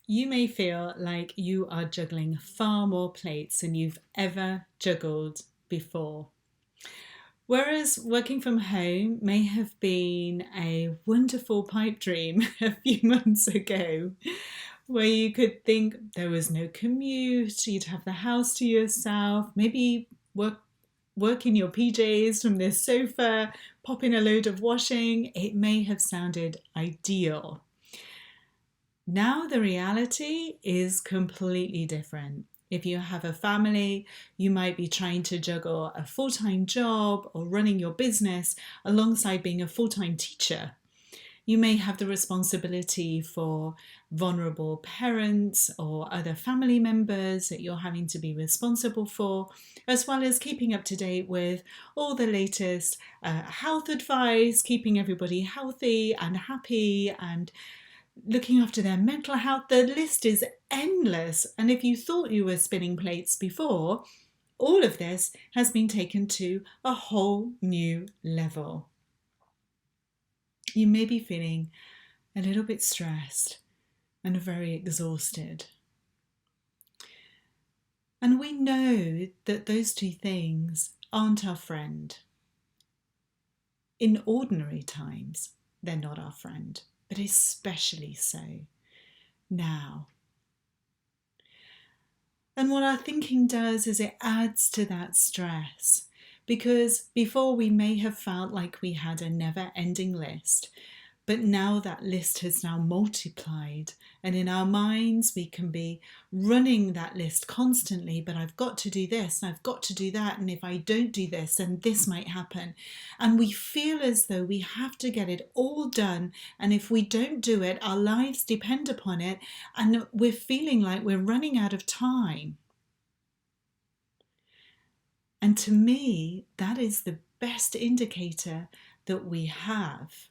You may feel like you are juggling far more plates than you've ever juggled before. Whereas working from home may have been a wonderful pipe dream a few months ago, where you could think there was no commute, you'd have the house to yourself, maybe work in your PJs from the sofa, pop in a load of washing, it may have sounded ideal. Now the reality is completely different. If you have a family, you might be trying to juggle a full-time job or running your business alongside being a full-time teacher. You may have the responsibility for vulnerable parents or other family members that you're having to be responsible for, as well as keeping up to date with all the latest health advice, keeping everybody healthy and happy and looking after their mental health. The list is endless. And if you thought you were spinning plates before, all of this has been taken to a whole new level. You may be feeling a little bit stressed and very exhausted. And we know that those two things aren't our friend. In ordinary times, they're not our friend, but especially so now. And what our thinking does is it adds to that stress, because before we may have felt like we had a never-ending list, but now that list has now multiplied, and in our minds we can be running that list constantly, but I've got to do this and I've got to do that, and if I don't do this then this might happen, and we feel as though we have to get it all done, and if we don't do it our lives depend upon it, and we're feeling like we're running out of time. And to me, that is the best indicator that we have.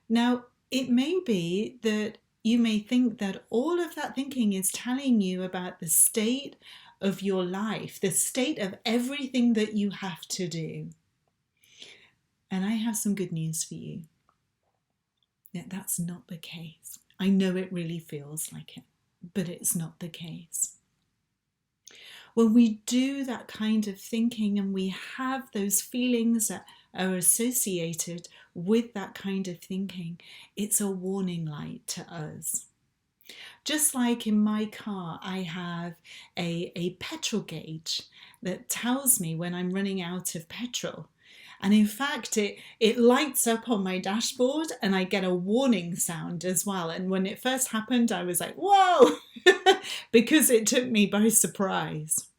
Now, it may be that you may think that all of that thinking is telling you about the state of your life, the state of everything that you have to do. And I have some good news for you. That's not the case. I know it really feels like it, but it's not the case. When we do that kind of thinking and we have those feelings that are associated with that kind of thinking, it's a warning light to us. Just like in my car, I have a petrol gauge that tells me when I'm running out of petrol. And in fact, it lights up on my dashboard and I get a warning sound as well. And when it first happened, I was like, whoa, because it took me by surprise.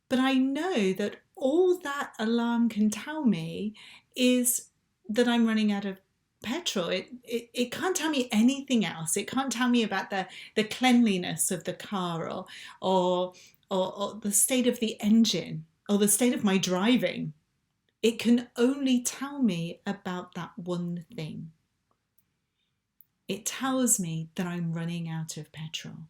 But I know that all that alarm can tell me is that I'm running out of petrol. It can't tell me anything else. It can't tell me about the cleanliness of the car or the state of the engine or the state of my driving. It can only tell me about that one thing. It tells me that I'm running out of petrol.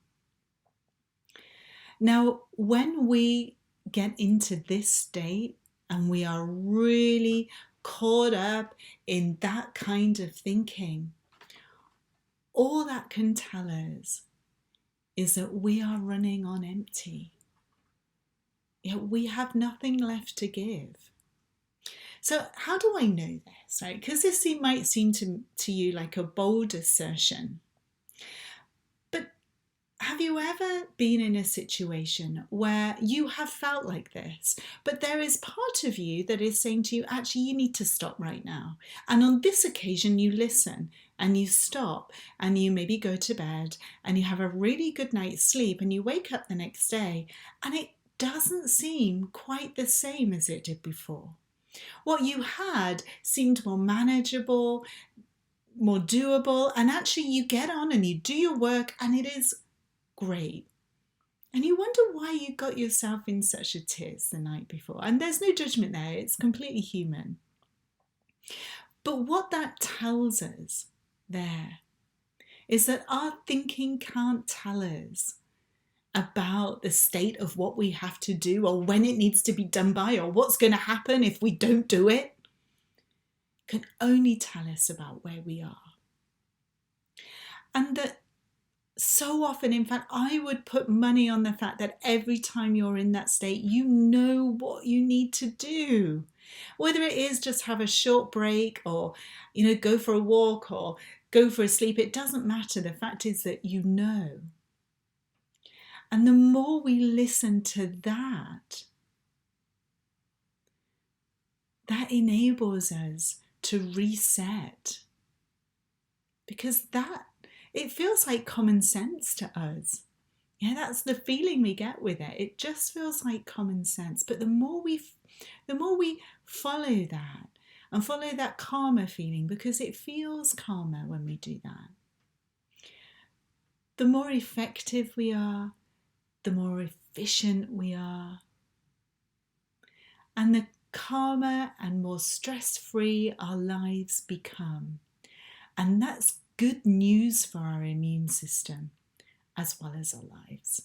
Now, when we get into this state and we are really caught up in that kind of thinking, all that can tell us is that we are running on empty. We have nothing left to give. So how do I know this, right? Because this might seem to you like a bold assertion. But have you ever been in a situation where you have felt like this, but there is part of you that is saying to you, actually, you need to stop right now. And on this occasion, you listen and you stop and you maybe go to bed and you have a really good night's sleep and you wake up the next day and it doesn't seem quite the same as it did before. What you had seemed more manageable, more doable, and actually you get on and you do your work and it is great. And you wonder why you got yourself in such a tiz the night before. And there's no judgment there, it's completely human. But what that tells us there is that our thinking can't tell us about the state of what we have to do or when it needs to be done by or what's going to happen if we don't do it. It can only tell us about where we are. And that So often, in fact, I would put money on the fact that every time you're in that state, you know what you need to do. Whether it is just have a short break or, go for a walk or go for a sleep, it doesn't matter. The fact is that you know. And the more we listen to that, that enables us to reset. Because it feels like common sense to us. Yeah, that's the feeling we get with it. It just feels like common sense. But the more we follow that and follow that calmer feeling, because it feels calmer when we do that, the more effective we are, the more efficient we are, and the calmer and more stress-free our lives become. And that's good news for our immune system as well as our lives.